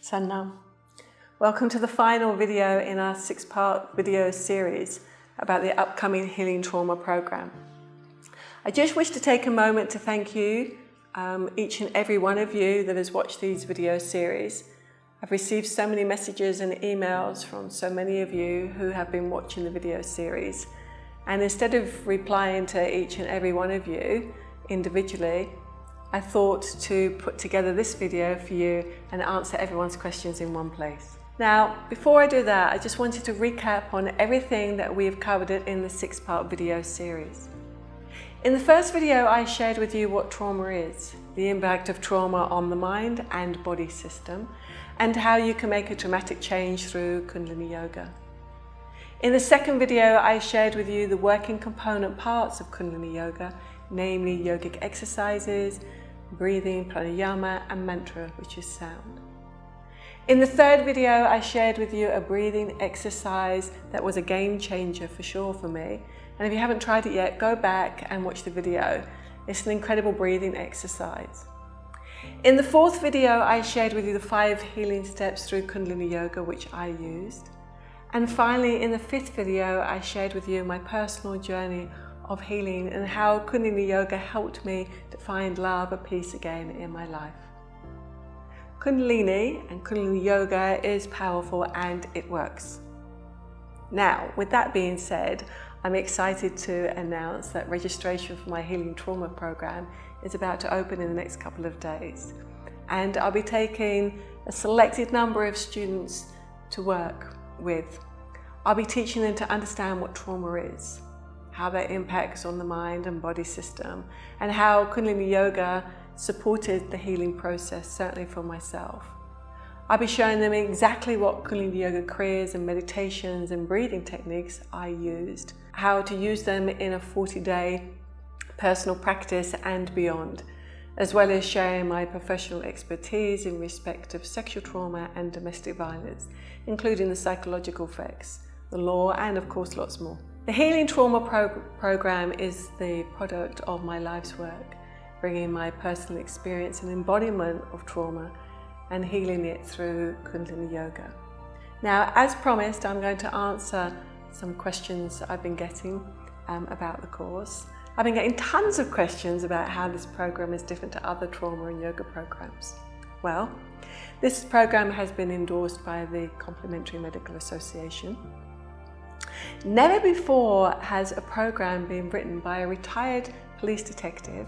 Sannam. Welcome to the final video in our 6-part video series about the upcoming Healing Trauma program. I just wish to take a moment to thank you, each and every one of you that has watched these video series. I've received so many messages and emails from so many of you who have been watching the video series. And instead of replying to each and every one of you individually, I thought to put together this video for you and answer everyone's questions in one place. Now, before I do that, I just wanted to recap on everything that we have covered in the 6-part video series. In the first video, I shared with you what trauma is, the impact of trauma on the mind and body system, and how you can make a dramatic change through Kundalini Yoga. In the second video, I shared with you the working component parts of Kundalini Yoga, namely yogic exercises, breathing, pranayama, and mantra, which is sound. In the third video, I shared with you a breathing exercise that was a game changer for sure for me. And if you haven't tried it yet, go back and watch the video. It's an incredible breathing exercise. In the fourth video, I shared with you the 5 healing steps through Kundalini Yoga, which I used. And finally, in the 5th video, I shared with you my personal journey of healing and how Kundalini Yoga helped me to find love and peace again in my life. Kundalini and Kundalini Yoga is powerful and it works. Now, with that being said, I'm excited to announce that registration for my Healing Trauma program is about to open in the next couple of days. And I'll be taking a selected number of students to work with. I'll be teaching them to understand what trauma is, how that impacts on the mind and body system, and how Kundalini Yoga supported the healing process, certainly for myself. I'll be showing them exactly what Kundalini Yoga kriyas and meditations and breathing techniques I used, how to use them in a 40-day personal practice and beyond, as well as sharing my professional expertise in respect of sexual trauma and domestic violence, including the psychological effects, the law, and of course lots more. The Healing Trauma program is the product of my life's work, bringing my personal experience and embodiment of trauma and healing it through Kundalini Yoga. Now, as promised, I'm going to answer some questions I've been getting about the course. I've been getting tons of questions about how this program is different to other trauma and yoga programs. Well, this program has been endorsed by the Complementary Medical Association. Never before has a program been written by a retired police detective,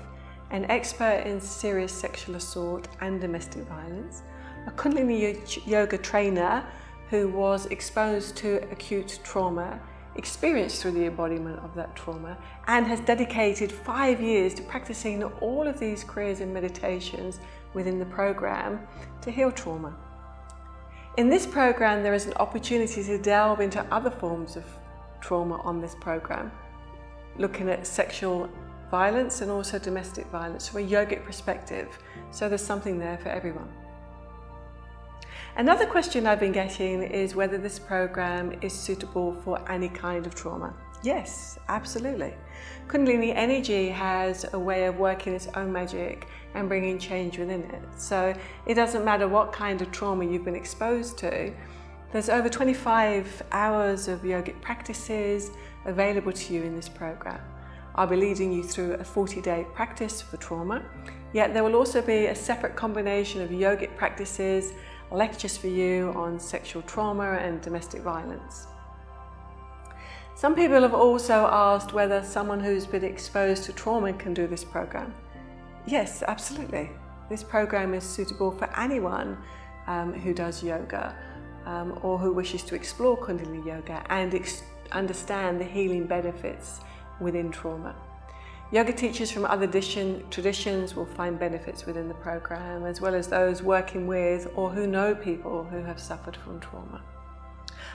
an expert in serious sexual assault and domestic violence, a Kundalini Yoga trainer who was exposed to acute trauma, experienced through the embodiment of that trauma, and has dedicated 5 years to practicing all of these kriyas and meditations within the program to heal trauma. In this program, there is an opportunity to delve into other forms of trauma on this program, looking at sexual violence and also domestic violence from a yogic perspective. So there's something there for everyone. Another question I've been getting is whether this program is suitable for any kind of trauma. Yes, absolutely. Kundalini energy has a way of working its own magic and bringing change within it. So it doesn't matter what kind of trauma you've been exposed to. There's over 25 hours of yogic practices available to you in this program. I'll be leading you through a 40-day practice for trauma, yet there will also be a separate combination of yogic practices, lectures for you on sexual trauma and domestic violence. Some people have also asked whether someone who's been exposed to trauma can do this program. Yes, absolutely. This program is suitable for anyone who does yoga or who wishes to explore Kundalini Yoga and understand the healing benefits within trauma. Yoga teachers from other traditions will find benefits within the program, as well as those working with or who know people who have suffered from trauma.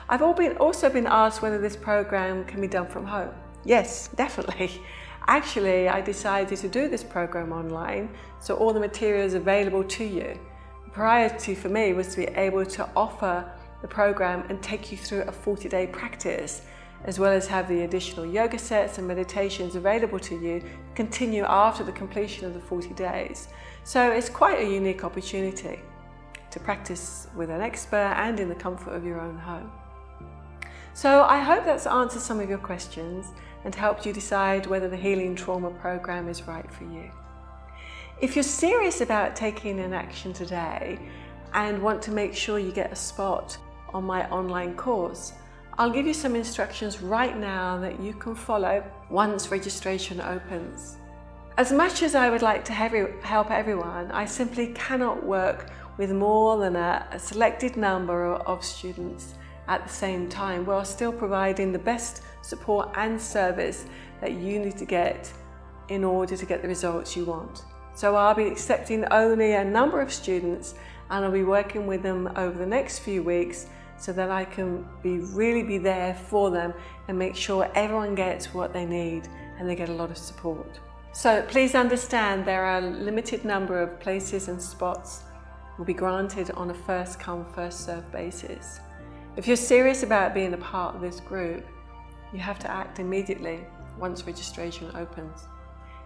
I've also been asked whether this program can be done from home. Yes, definitely. Actually, I decided to do this program online, so all the material is available to you. The priority for me was to be able to offer the program and take you through a 40-day practice, as well as have the additional yoga sets and meditations available to you to continue after the completion of the 40 days. So it's quite a unique opportunity. to practice with an expert and in the comfort of your own home. So I hope that's answered some of your questions and helped you decide whether the Healing Trauma program is right for you. If you're serious about taking an action today and want to make sure you get a spot on my online course, I'll give you some instructions right now that you can follow once registration opens. As much as I would like to help everyone, I simply cannot work with more than a selected number of students at the same time, while still providing the best support and service that you need to get in order to get the results you want. So I'll be accepting only a number of students, and I'll be working with them over the next few weeks so that I can really be there for them and make sure everyone gets what they need and they get a lot of support. So please understand there are a limited number of places and spots will be granted on a first come, first served basis. If you're serious about being a part of this group, you have to act immediately once registration opens.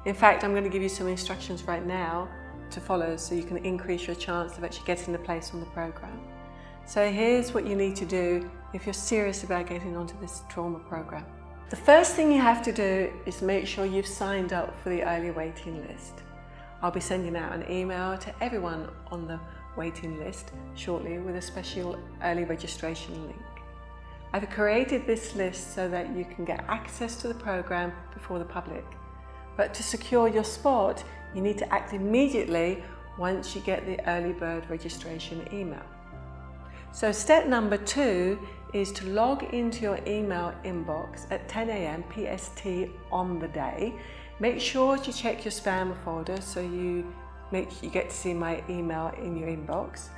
In fact, I'm going to give you some instructions right now to follow so you can increase your chance of actually getting a place on the program. So here's what you need to do if you're serious about getting onto this trauma program. The first thing you have to do is make sure you've signed up for the early waiting list. I'll be sending out an email to everyone on the waiting list shortly with a special early registration link. I've created this list so that you can get access to the program before the public. But to secure your spot, you need to act immediately once you get the early bird registration email. So step number 2 is to log into your email inbox at 10 AM PST on the day. Make sure to check your spam folder so you get to see my email in your inbox,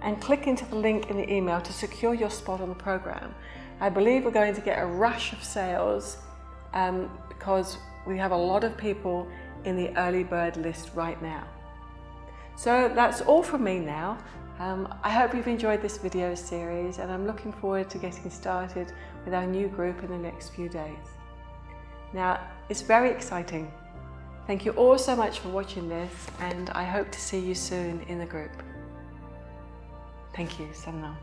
and click into the link in the email to secure your spot on the program. I believe we're going to get a rush of sales because we have a lot of people in the early bird list right now. So that's all from me now. I hope you've enjoyed this video series, and I'm looking forward to getting started with our new group in the next few days. Now, it's very exciting. Thank you all so much for watching this, and I hope to see you soon in the group. Thank you, Samna.